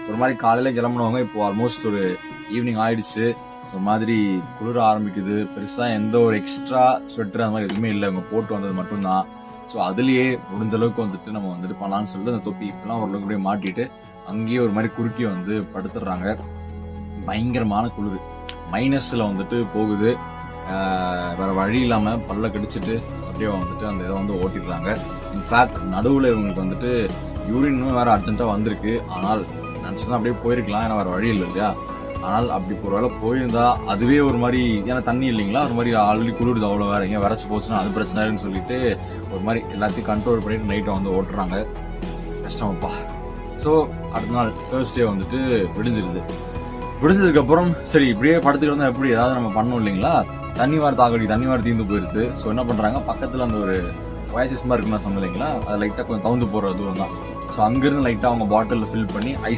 ஒரு மாதிரி காலையில கிளம்புனவங்க இப்போ ஆல்மோஸ்ட் ஒரு ஈவினிங் ஆயிடுச்சு. ஒரு மாதிரி குளிர ஆரம்பிக்குது. பெருசா எந்த ஒரு எக்ஸ்ட்ரா ஸ்வெட்டர் அந்த மாதிரி எதுவுமே இல்லை, அவங்க போட்டு வந்தது மட்டும்தான். ஸோ அதுலயே முடிஞ்ச அளவுக்கு வந்துட்டு நம்ம வந்துட்டு பண்ணலாம்னு சொல்லிட்டு அந்த தொப்பி இப்பெல்லாம் ஓரளவுக்கு அப்படியே மாட்டிட்டு அங்கேயே ஒரு மாதிரி குறுக்கி வந்து படுத்துடுறாங்க. பயங்கரமான குளிர், மைனஸ்ல வந்துட்டு போகுது. வேற வழி இல்லாம பல்ல கடிச்சிட்டு அப்படியே வந்துட்டு அந்த இதை வந்து ஓட்டிடுறாங்க. இன்ஃபேக்ட் நடுவில் இவங்களுக்கு வந்துட்டு யூரினும் வேற அர்ஜென்ட்டா வந்திருக்கு. ஆனால் நினச்சதான் அப்படியே போயிருக்கலாம், ஏன்னா வேற வழி இல்லை இல்லையா. ஆனால் அப்படி ஒரு வேளை போயிருந்தா அதுவே ஒரு மாதிரி, ஏன்னா தண்ணி இல்லைங்களா, ஒரு மாதிரி ஆல்ரெடி குளிருது, அவ்வளோ வேற எங்கேயும் வரைச்சி போச்சுன்னா அது பிரச்சனை இல்லைன்னு சொல்லிட்டு ஒரு மாதிரி எல்லாத்தையும் கண்ட்ரோல் பண்ணிட்டு நைட்டை வந்து ஓட்டுறாங்க. கஷ்டமாப்பா. ஸோ அடுத்த நாள் தேர்ஸ்டே வந்துட்டு விடிஞ்சதுக்கப்புறம் சரி இப்படியே படுத்துக்கிட்டு இருந்தால் எப்படி, ஏதாவது நம்ம பண்ணணும் இல்லைங்களா. தண்ணி வார தீர்ந்து போயிருது. ஸோ என்ன பண்ணுறாங்க, பக்கத்தில் அந்த ஒரு ஒயாசிஸ் மாதிரி இருக்குன்னு சொன்னேன் இல்லைங்களா, அது லைட்டாக கொஞ்சம் தவுந்து போகிற தூரம் தான். ஸோ அங்கேருந்து லைட்டாக அவங்க பாட்டிலில் ஃபில் பண்ணி ஐஸ்